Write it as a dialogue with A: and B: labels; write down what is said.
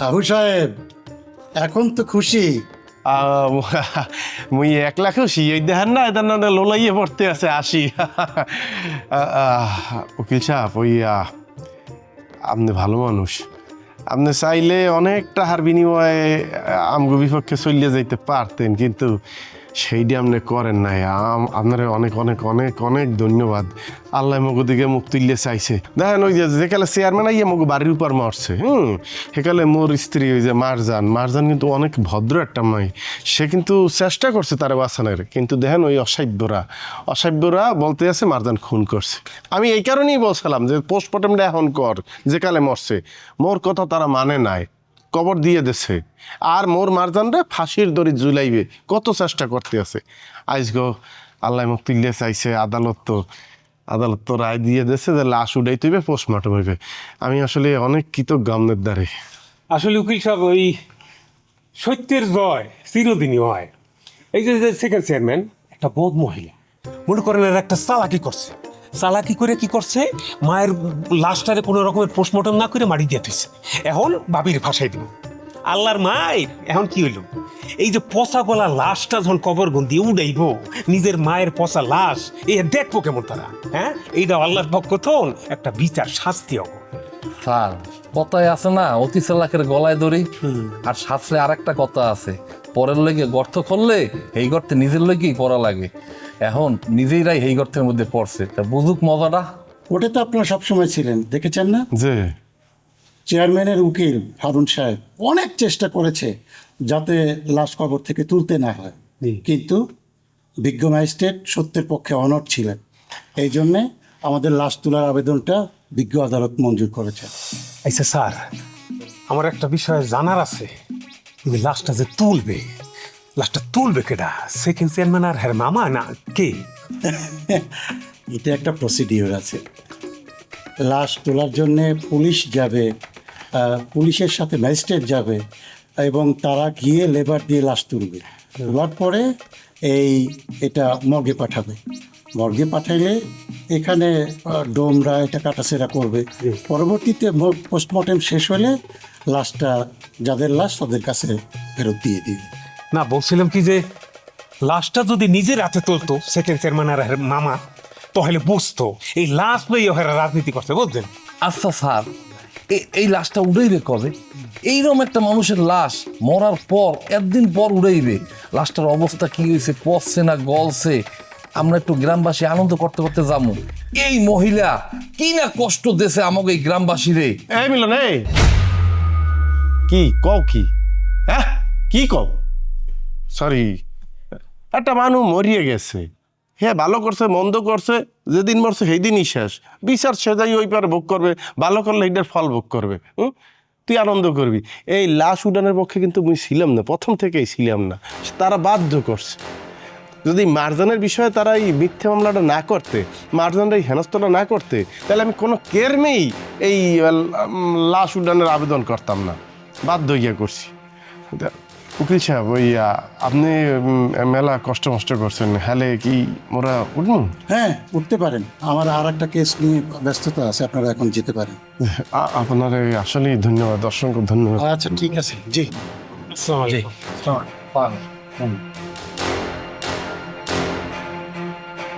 A: আবু সাহেব এখন তো খুশি।
B: মুই 1 লাখ খুশি এই দেখেন না এটা না লোলাইয়ে পড়তে আছে আসি। উকিল সাহেব ওই আপনি ভালো মানুষ, আপনি চাইলে অনেক টাকার বিনিময়ে আমগো বিপক্ষে চলিয়ে যাইতে পারতেন, কিন্তু সেইটি আপনি করেন নাই। আপনার অনেক অনেক অনেক অনেক ধন্যবাদ। আল্লাহ মগো দিকে মুখ তুললে চাইছে। দেখেন ওই যেকালে চেয়ারম্যান আইয়া মগো বাড়ির উপর মারছে, সেকালে মোর স্ত্রী ওই যে মারজান কিন্তু অনেক ভদ্র একটা মেয়ে, সে কিন্তু চেষ্টা করছে তারা বাঁচানোর, কিন্তু দেখেন ওই অসাব্যরা বলতে আছে মারজান খুন করছে। আমি এই কারণেই বলছিলাম যে পোস্টমর্টমটা এখন কর, যেকালে মরছে। মোর কথা তারা মানে নাই, কবর দিয়ে দেছে, আর মোর মারজানরা ফাঁসির দড়ি ঝুলাইবে কত চেষ্টা করতে আছে। আজগো আল্লাহ মুখ তুললে চাইছে, আদালত তো রায় দিয়ে দিয়েছে যে লাশ উঠাইতে হইবে, পোস্টমর্টম হইবে। আমি আসলে অনেক কৃতজ্ঞ আপনার দ্বারে।
C: আসলে উকিল সাহেব ওই সত্যের জয় চিরদিনই হয়। এই যে সেকেন্ড চেয়ারম্যান একটা বদ মহিলা, মনে করেন এর একটা চালাকি করছে। চালাকি করে কি করছে, মায়ের লাশটারে কোনো রকমের পোস্টমর্টম না করে মারি দিয়ে দিচ্ছে। এখন বাবির ভাষায় দিব আল্লাহর মায়ের। এখন কি হইল, এই যে পচা গলা লাশটা যখন কবর গন্দি উড়াইব, নিজের মায়ের পচা লাশ এ দেখবো কেমন তারা? হ্যাঁ, এইটা আল্লাহর পক্ষ তো একটা বিচার শাস্তি হবে।
D: স্যার কথায় আছে না, অতি চালাকের গলায় দড়ি। আর শাস্ত্রে আর একটা কথা আছে, পরের লেগে গর্ত করলে এই গর্তে নিজের লেগেই পড়া লাগে। এখন নিজেরাই এই গর্তের মধ্যে পড়ছে, তা বুঝুক মজাটা।
A: ওটা তো আপনারা সবসময় ছিলেন, দেখেছেন না?
B: যে
A: চেয়ারম্যানের উকিল হারুন সাহেব অনেক চেষ্টা করেছে যাতে লাশ কবর থেকে তুলতে না হয়, কিন্তু বিজ্ঞ ম্যাজিস্ট্রেট সত্যের পক্ষে অনড় ছিলেন। এই জন্যে আমাদের লাশ তোলার আবেদনটা বিজ্ঞ আদালত মঞ্জুর করেছে।
C: আচ্ছা স্যার, আমার একটা বিষয় জানার আছে। এই লাশটা যে লাশটা তুলবে কেডা? সেকেন্ড চেয়ারম্যান আর হ্যার মামা না কে?
A: এটা একটা প্রসিডিওর আছে। লাশ তোলার জন্যে পুলিশ যাবে, পুলিশের সাথে ম্যাজিস্ট্রেট যাবে, এবং তারা গিয়ে লেবার দিয়ে লাশ তুলবে। তোলার পরে এটা মর্গে পাঠাবে। মর্গে পাঠাইলে এখানে ডোমরা এটা কাটাছেড়া করবে। পরবর্তীতে পোস্টমর্টেম শেষ হলে লাশটা যাদের লাশ তাদের কাছে ফেরত দিয়ে দিবে।
C: না, বলছিলাম কি যে লাশটা যদি নিজের হাতে তুলতো সেকেন্ড চেয়ারম্যান আর হ্যার মামা, তাহলে বুঝতো এই লাশ লইয়া হেরা রাজনীতি করছে, বুঝলেন?
D: আচ্ছা স্যার, এই লাশটা উড়াইবে কবে? এইরকম একটা মানুষের লাশ মরার পর একদিন পর উড়াইবে, লাশটার অবস্থা কি হয়েছে, পচছে না গলছে, আমরা একটু গ্রামবাসী আনন্দ করতে করতে যাবো। এই মহিলা কি না কষ্ট দিয়েছে আমাকে এই গ্রামবাসী রে।
B: এই মিলন, এই কি কও, কি হ্যাঁ কি কও? সরি, একটা মানুষ মরিয়ে গেছে, হ্যাঁ ভালো করছে মন্দ করছে, যেদিন মরছে সেই দিনই শেষ। বিচার সেজাই ওই পারে ভোগ করবে, ভালো করলে এইটার ফল ভোগ করবে। তুই আনন্দ করবি। এই লাশ উড়ানোর পক্ষে কিন্তু মুই ছিলাম না, প্রথম থেকেই ছিলাম না। তারা বাধ্য করছে। যদি মারজানের বিষয়ে তারা এই মিথ্যে মামলাটা না করতে, মারজানরা এই হেনস্থটা না করতে, তাহলে আমি কোনো কেরমেই এই লাশ উড়ানোর আবেদন করতাম না, বাধ্য হইয়া করছি। উকিল সাহেব, ওই আপনি মেলা কষ্ট করছেন, হ্যালে কি মোরা উঠুন?
A: হ্যাঁ, উঠতে পারেন। আমার আর একটা কেস নিয়ে ব্যস্ততা আছে, আপনারা এখন যেতে পারেন।
B: আপনার আসলেই ধন্যবাদ, অসংখ্য ধন্যবাদ।
A: আচ্ছা ঠিক আছে, জি।
C: আসসালামু আলাইকুম।